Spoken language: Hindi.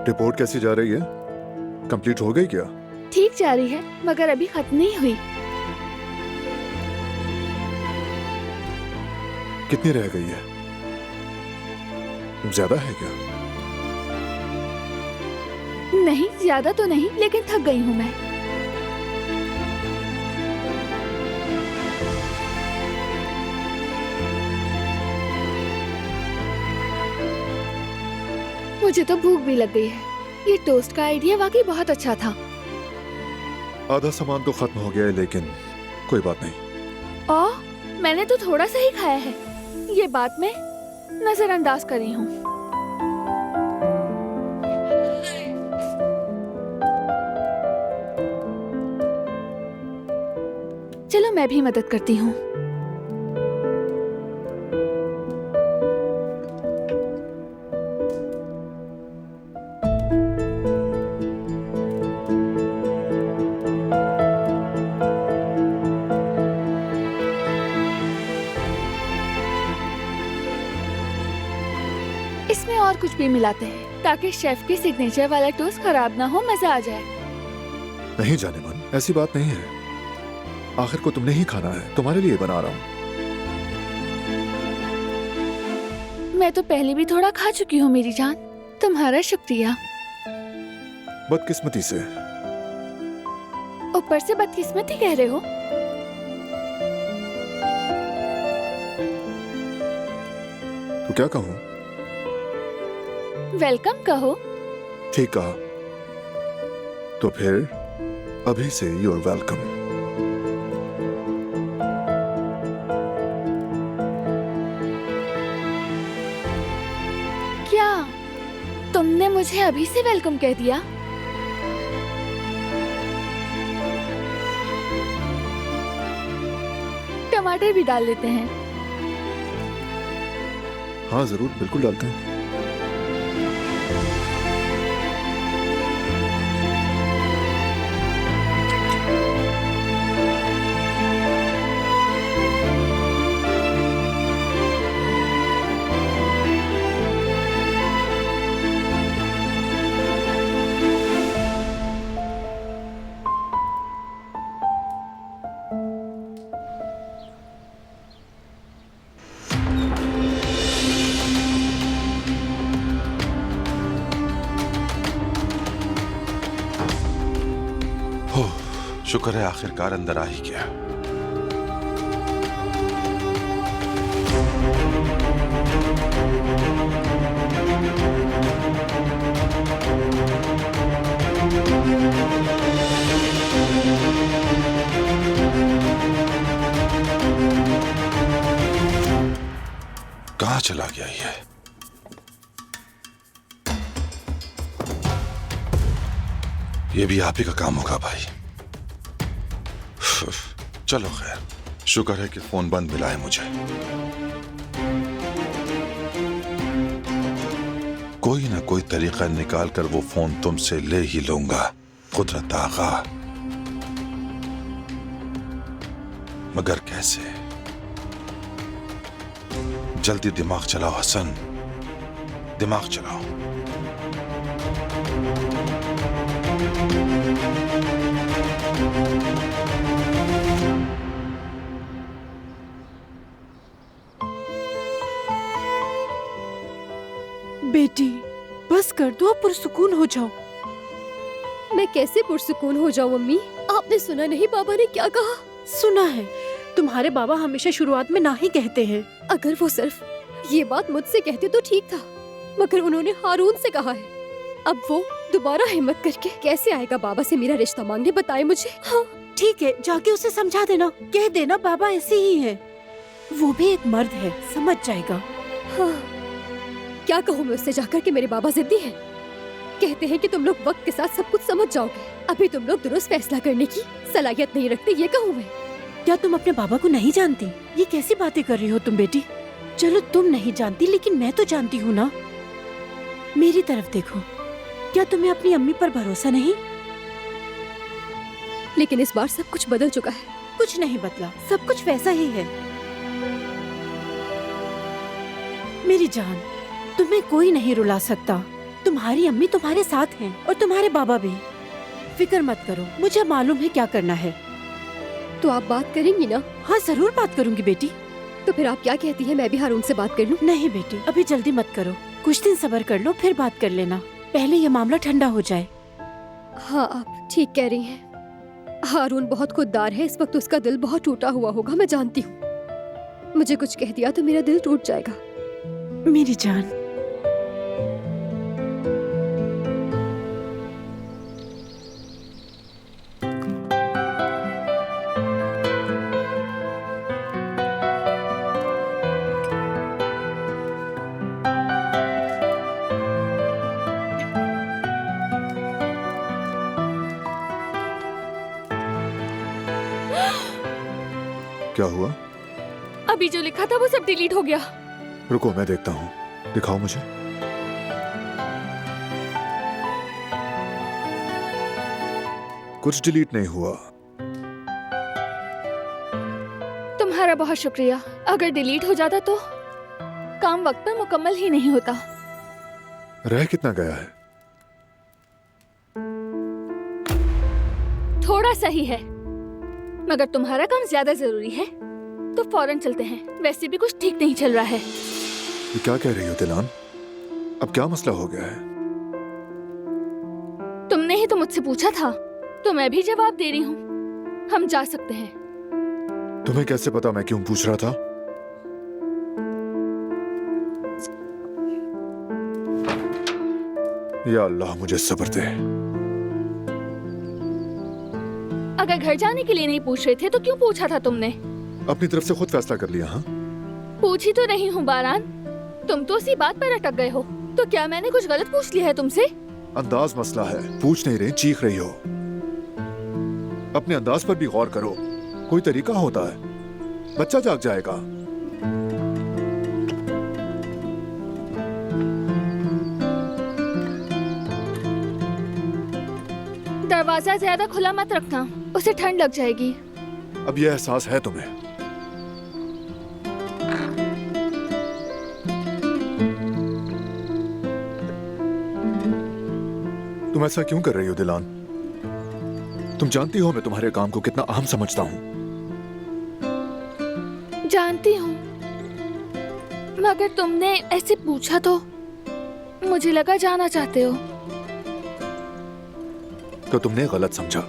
रिपोर्ट कैसी जा रही है? कंप्लीट हो गई क्या? ठीक जा रही है मगर अभी खत्म नहीं हुई। कितनी रह गई है? ज्यादा है क्या? नहीं ज्यादा तो नहीं, लेकिन थक गई हूँ मैं। मुझे तो भूख भी लग गई है। ये टोस्ट का आइडिया वाकई बहुत अच्छा था। आधा सामान तो खत्म हो गया है, लेकिन कोई बात नहीं। ओह, मैंने तो थोड़ा सा ही खाया है। ये बात मैं नजरअंदाज कर रही हूँ। चलो मैं भी मदद करती हूँ। इसमें और कुछ भी मिलाते हैं ताकि शेफ के सिग्नेचर वाला टोस्ट खराब ना हो, मजा आ जाए। नहीं जाने मन, ऐसी बात नहीं है। आखिर को तुमने ही खाना है, तुम्हारे लिए बना रहा हूँ। मैं तो पहले भी थोड़ा खा चुकी हूँ मेरी जान। तुम्हारा शुक्रिया। बदकिस्मती से। ऊपर से बदकिस्मती कह रहे हो? तो क्या कहूँ? वेलकम कहो। ठीक कहा। तो फिर अभी से यूर वेलकम। क्या तुमने मुझे अभी से वेलकम कह दिया? टमाटर भी डाल लेते हैं। हाँ जरूर, बिल्कुल डालते हैं। शुक्र है आखिरकार अंदर आ ही गया। कहाँ चला गया ये? ये भी आप ही का काम होगा भाई। चलो खैर, शुक्र है कि फोन बंद मिला है मुझे। कोई ना कोई तरीका निकाल कर वो फोन तुमसे ले ही लूंगा कुदरत आगा। मगर कैसे? जल्दी दिमाग चलाओ हसन, दिमाग चलाओ। बेटी बस कर दो, अब पुरसुकून हो जाओ। मैं कैसे पुरसुकून हो जाऊं अम्मी? आपने सुना नहीं बाबा ने क्या कहा? सुना है, तुम्हारे बाबा हमेशा शुरुआत में ना ही कहते हैं। अगर वो सिर्फ ये बात मुझसे कहते तो ठीक था, मगर उन्होंने हारून से कहा है। अब वो दोबारा हिम्मत करके कैसे आएगा बाबा से मेरा रिश्ता मांगने, बताए मुझे। हाँ ठीक है, जाके उसे समझा देना, कह देना बाबा ऐसे ही है, वो भी एक मर्द है, समझ जाएगा। हाँ, क्या कहूँ मैं उससे जाकर कि मेरे बाबा जिद्दी हैं। कहते हैं कि तुम लोग वक्त के साथ सब कुछ समझ जाओगे, अभी तुम लोग दुरुस्त फैसला करने की सलाहियत नहीं रखते, ये कहूँ मैं। क्या तुम अपने बाबा को नहीं जानती? ये कैसी बातें कर रही हो तुम बेटी? चलो तुम नहीं जानती, लेकिन मैं तो जानती हूँ ना। मेरी तरफ देखो, क्या तुम्हें अपनी अम्मी पर भरोसा नहीं? लेकिन इस बार सब कुछ बदल चुका है। कुछ नहीं बदला, सब कुछ वैसा ही है। मेरी जान, तुम्हें कोई नहीं रुला सकता, तुम्हारी अम्मी तुम्हारे साथ हैं और तुम्हारे बाबा भी। फिक्र मत करो, मुझे मालूम है क्या करना है। तो आप बात करेंगी ना? हाँ जरूर बात करूंगी बेटी। तो फिर आप क्या कहती हैं, मैं भी हारून से बात कर लूं? नहीं बेटी, अभी जल्दी मत करो, कुछ दिन सब्र कर लो, फिर बात कर लेना। पहले ये मामला ठंडा हो जाए। हाँ आप ठीक कह रही हैं। हारून बहुत खुददार है, इस वक्त उसका दिल बहुत टूटा हुआ होगा, मैं जानती हूँ। मुझे कुछ कह दिया तो मेरा दिल टूट जाएगा। मेरी जान, क्या हुआ? अभी जो लिखा था वो सब डिलीट हो गया। रुको मैं देखता हूँ, दिखाओ मुझे। कुछ डिलीट नहीं हुआ। तुम्हारा बहुत शुक्रिया। अगर डिलीट हो जाता तो काम वक्त पर मुकम्मल ही नहीं होता। रह कितना गया है? थोड़ा सही है, मगर तुम्हारा काम ज्यादा जरूरी है तो फौरन चलते हैं। वैसे भी कुछ ठीक नहीं चल रहा है। ये क्या कह रही हो दिलान? अब क्या मसला हो गया है? तुमने ही तो मुझसे पूछा था, तो मैं भी जवाब दे रही हूँ। हम जा सकते हैं। तुम्हें कैसे पता मैं क्यों पूछ रहा था? या अल्लाह मुझे सब्र दे। अगर घर जाने के लिए नहीं पूछ रहे थे तो क्यों पूछा था तुमने? अपनी तरफ से खुद फैसला कर लिया। हाँ, पूछी तो नहीं हूँ बारान, तुम तो उसी बात पर अटक गए हो। तो क्या मैंने कुछ गलत पूछ लिया है तुमसे? अंदाज मसला है, पूछ नहीं रही, चीख रही हो। अपने अंदाज पर भी गौर करो, कोई तरीका होता है, बच्चा जाग जाएगा। दरवाजा ज्यादा खुला मत रखना, उसे ठंड लग जाएगी। अब यह एहसास है तुम्हें? तुम ऐसा क्यों कर रही हो दिलान? तुम जानती हो मैं तुम्हारे काम को कितना अहम समझता हूँ। जानती हूँ, मगर तुमने ऐसे पूछा तो मुझे लगा जाना चाहते हो। तो तुमने गलत समझा।